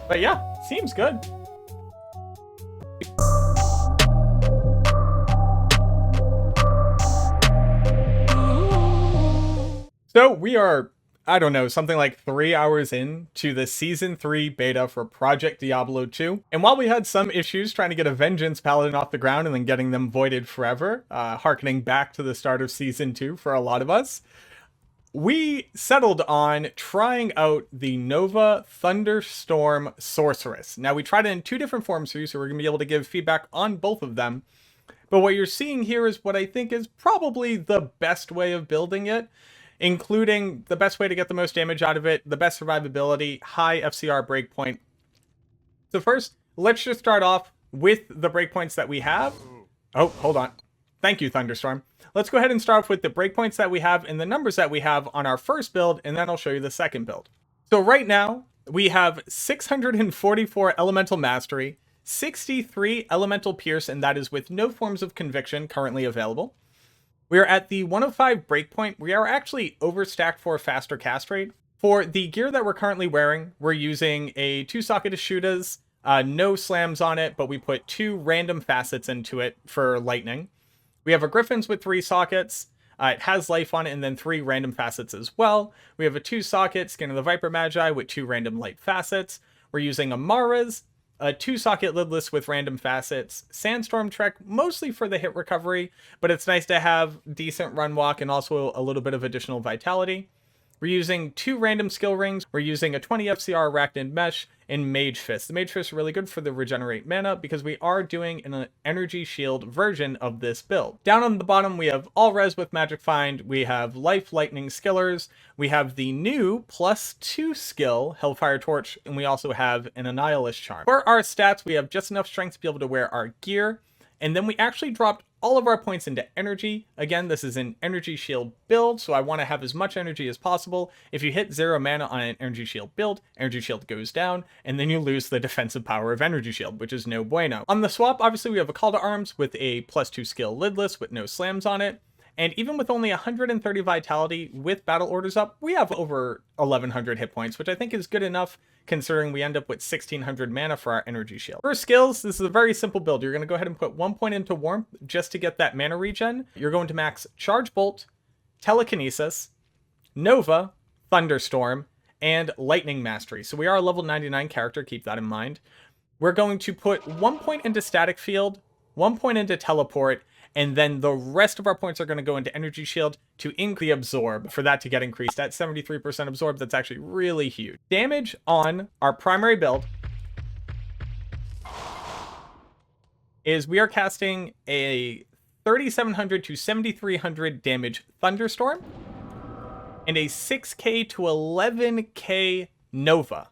But yeah, seems good. So we are, I don't know, something like 3 hours in to the Season 3 beta for Project Diablo 2. And while we had some issues trying to get a Vengeance Paladin off the ground and then getting them voided forever, harkening back to the start of Season 2 for a lot of us, we settled on trying out the Nova Thunderstorm Sorceress. Now, we tried it in 2 different forms for you, so we're going to be able to give feedback on both of them. But what you're seeing here is what I think is probably the best way of building it, including the best way to get the most damage out of it, the best survivability, high FCR breakpoint. So first, let's just start off with the breakpoints that we have. Oh, hold on. Thank you, Thunderstorm. Let's go ahead and start off with the breakpoints that we have and the numbers that we have on our first build, and then I'll show you the second build. So right now, we have 644 Elemental Mastery, 63 Elemental Pierce, and that is with no forms of Conviction currently available. We are at the 105 breakpoint. We are actually overstacked for a faster cast rate. For the gear that we're currently wearing, we're using a 2-socket Eschutas, no slams on it, but we put 2 random facets into it for lightning. We have a Griffin's with 3 sockets. It has life on it, and then 3 random facets as well. We have a 2-socket Skin of the Viper Magi with 2 random light facets. We're using Amara's, a 2-socket lidless with random facets, Sandstorm Trek, mostly for the hit recovery, but it's nice to have decent run walk and also a little bit of additional vitality. We're using 2 random skill rings. We're using a 20 FCR Arachnid Mesh and Mage Fist. The Mage Fist is really good for the regenerate mana because we are doing an energy shield version of this build. Down on the bottom, we have all res with Magic Find. We have Life Lightning Skillers. We have the new +2 skill Hellfire Torch, and we also have an Annihilus Charm. For our stats, we have just enough strength to be able to wear our gear. And then we actually dropped all of our points into energy. Again, this is an energy shield build, so I want to have as much energy as possible. If you hit 0 mana on an energy shield build, energy shield goes down, and then you lose the defensive power of energy shield, which is no bueno. On the swap, obviously we have a call to arms with a +2 skill lidless with no slams on it. And even with only 130 vitality with battle orders up, we have over 1100 hit points, which I think is good enough considering we end up with 1600 mana for our energy shield. For skills, this is a very simple build. You're going to go ahead and put 1 point into warmth just to get that mana regen. You're going to max Charge Bolt, Telekinesis, Nova, Thunderstorm, and Lightning Mastery. So we are a level 99 character, keep that in mind. We're going to put 1 point into Static Field, 1 point into Teleport, and then the rest of our points are going to go into Energy Shield to increase the Absorb for that to get increased at 73% Absorb. That's actually really huge. Damage on our primary build is we are casting a 3700 to 7300 damage Thunderstorm and a 6k to 11k Nova.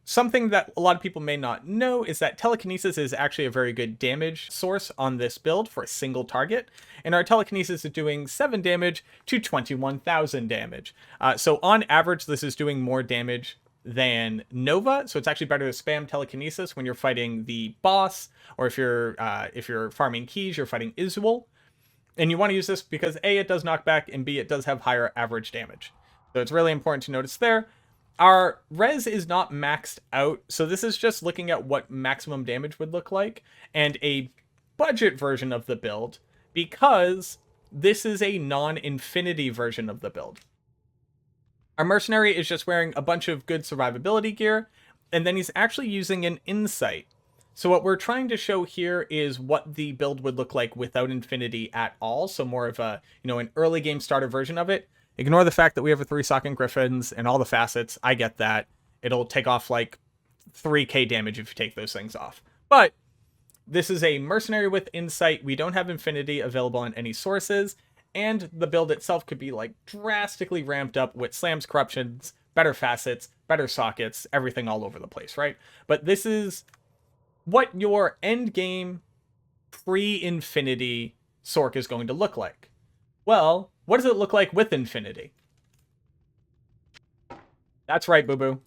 Something that a lot of people may not know is that Telekinesis is actually a very good damage source on this build for a single target, and our Telekinesis is doing 7 damage to 21,000 damage. So on average, this is doing more damage than Nova, so it's actually better to spam Telekinesis when you're fighting the boss, or if you're farming keys, you're fighting Izuel. And you want to use this because A, it does knockback, and B, it does have higher average damage. So it's really important to notice there. Our res is not maxed out, so this is just looking at what maximum damage would look like, and a budget version of the build, because this is a non-infinity version of the build. Our Mercenary is just wearing a bunch of good survivability gear, and then he's actually using an Insight. So what we're trying to show here is what the build would look like without infinity at all, so more of a, an early game starter version of it. Ignore the fact that we have a 3-socket Griffins and all the facets. I get that. It'll take off like 3k damage if you take those things off. But this is a Mercenary with Insight. We don't have Infinity available on any sources. And the build itself could be like drastically ramped up with slams, corruptions, better facets, better sockets, everything all over the place, right? But this is what your end game pre-Infinity Sorc is going to look like. Well, what does it look like with Infinity? That's right, boo-boo.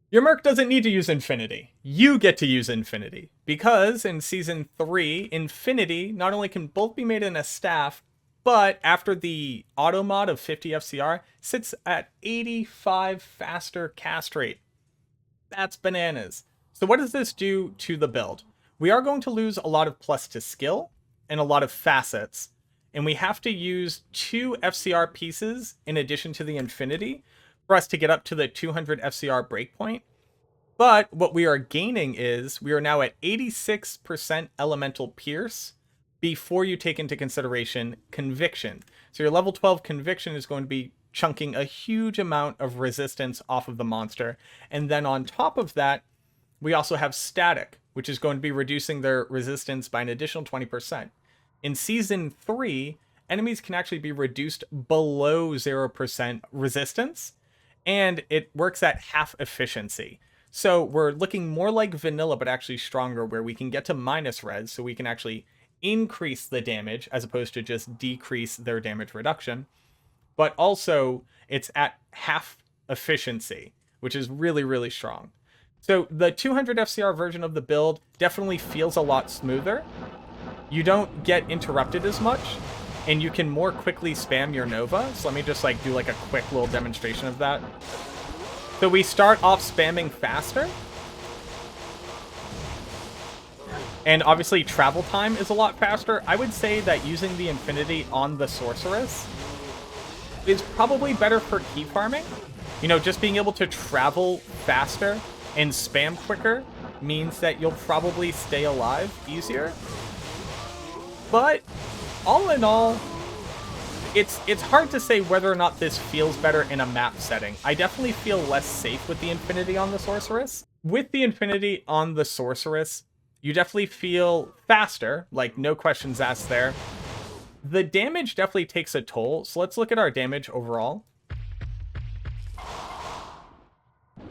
Your Merc doesn't need to use Infinity. You get to use Infinity. Because in Season 3, Infinity not only can both be made in a staff but after the auto mod of 50 FCR, sits at 85 faster cast rate. That's bananas. So what does this do to the build? We are going to lose a lot of plus to skill and a lot of facets, and we have to use 2 FCR pieces in addition to the Infinity for us to get up to the 200 FCR breakpoint. But what we are gaining is we are now at 86% elemental pierce before you take into consideration conviction. So your level 12 conviction is going to be chunking a huge amount of resistance off of the monster. And then on top of that, we also have static, which is going to be reducing their resistance by an additional 20%. In Season 3, enemies can actually be reduced below 0% resistance, and it works at half efficiency. So we're looking more like vanilla, but actually stronger, where we can get to minus res, so we can actually increase the damage as opposed to just decrease their damage reduction. But also, it's at half efficiency, which is really, really strong. So the 200 FCR version of the build definitely feels a lot smoother. You don't get interrupted as much, and you can more quickly spam your Nova. So let me just do a quick little demonstration of that. So we start off spamming faster. And obviously travel time is a lot faster. I would say that using the Infinity on the Sorceress is probably better for key farming. Just being able to travel faster and spam quicker means that you'll probably stay alive easier. But all in all, it's hard to say whether or not this feels better in a map setting. I definitely feel less safe with the Infinity on the Sorceress. With the Infinity on the Sorceress, you definitely feel faster, no questions asked there. The damage definitely takes a toll, so let's look at our damage overall.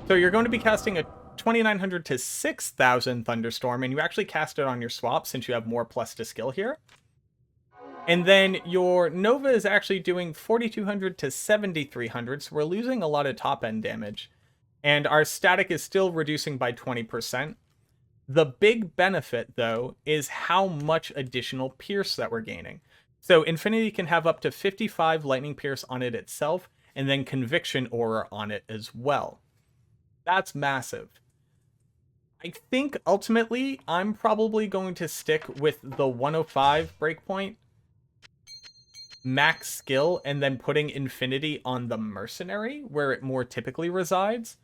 So you're going to be casting a 2900 to 6000 Thunderstorm, and you actually cast it on your swap since you have more plus to skill here. And then your Nova is actually doing 4200 to 7300, so we're losing a lot of top-end damage. And our static is still reducing by 20%. The big benefit, though, is how much additional pierce that we're gaining. So Infinity can have up to 55 lightning pierce on it itself, and then conviction aura on it as well. That's massive. I think ultimately I'm probably going to stick with the 105 breakpoint, max skill, and then putting Infinity on the Mercenary, where it more typically resides.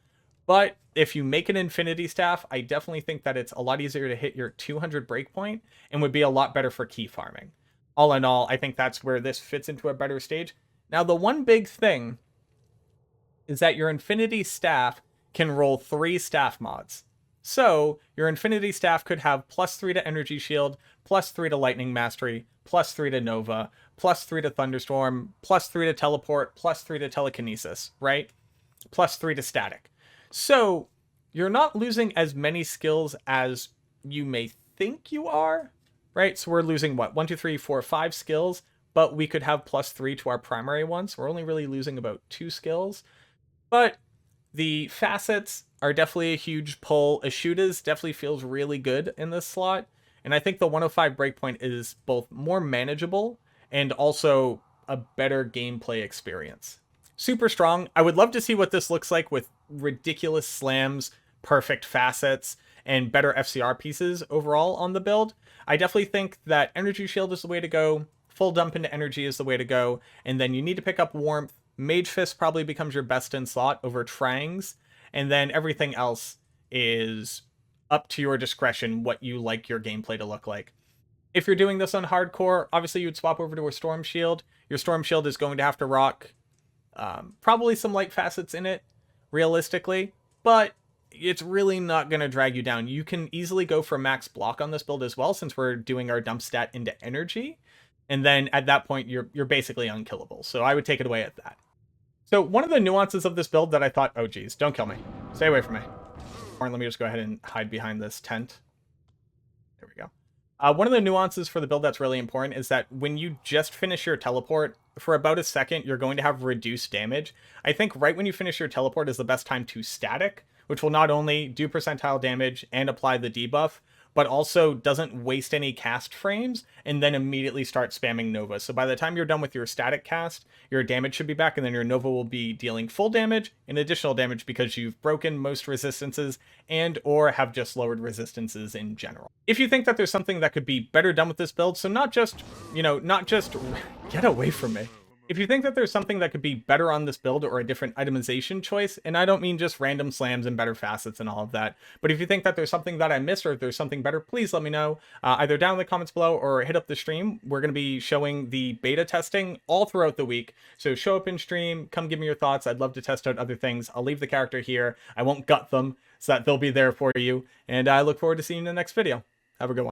But if you make an Infinity Staff, I definitely think that it's a lot easier to hit your 200 breakpoint and would be a lot better for key farming. All in all, I think that's where this fits into a better stage. Now, the one big thing is that your Infinity Staff can roll 3 staff mods. So your Infinity Staff could have +3 to Energy Shield, +3 to Lightning Mastery, +3 to Nova, +3 to Thunderstorm, +3 to Teleport, +3 to Telekinesis, right? +3 to Static. So you're not losing as many skills as you may think you are, right? So we're losing, what, 1, 2, 3, 4, 5 skills, but we could have +3 to our primary ones. We're only really losing about 2 skills. But the facets are definitely a huge pull. Eschuta's definitely feels really good in this slot. And I think the 105 breakpoint is both more manageable and also a better gameplay experience. Super strong. I would love to see what this looks like with ridiculous slams, perfect facets, and better FCR pieces overall on the build. I definitely think that Energy Shield is the way to go. Full dump into energy is the way to go. And then you need to pick up Warmth. Mage Fist probably becomes your best in slot over Trangs. And then everything else is up to your discretion what you like your gameplay to look like. If you're doing this on hardcore, obviously you would swap over to a Storm Shield. Your Storm Shield is going to have to rock probably some light facets in it, realistically, but it's really not going to drag you down. You can easily go for max block on this build as well, since we're doing our dump stat into energy. And then at that point, you're basically unkillable. So I would take it away at that. So one of the nuances of this build that I thought, oh geez, don't kill me. Stay away from me. Or let me just go ahead and hide behind this tent. There we go. One of the nuances for the build that's really important is that when you just finish your teleport, for about a second, you're going to have reduced damage. I think right when you finish your teleport is the best time to static, which will not only do percentile damage and apply the debuff, but also doesn't waste any cast frames, and then immediately start spamming Nova. So by the time you're done with your static cast, your damage should be back, and then your Nova will be dealing full damage and additional damage because you've broken most resistances and or have just lowered resistances in general. If you think that there's something that could be better done with this build, so not just get away from me. If you think that there's something that could be better on this build or a different itemization choice, and I don't mean just random slams and better facets and all of that, but if you think that there's something that I missed or if there's something better, please let me know either down in the comments below or hit up the stream. We're going to be showing the beta testing all throughout the week. So show up in stream, come give me your thoughts. I'd love to test out other things. I'll leave the character here. I won't gut them so that they'll be there for you. And I look forward to seeing you in the next video. Have a good one.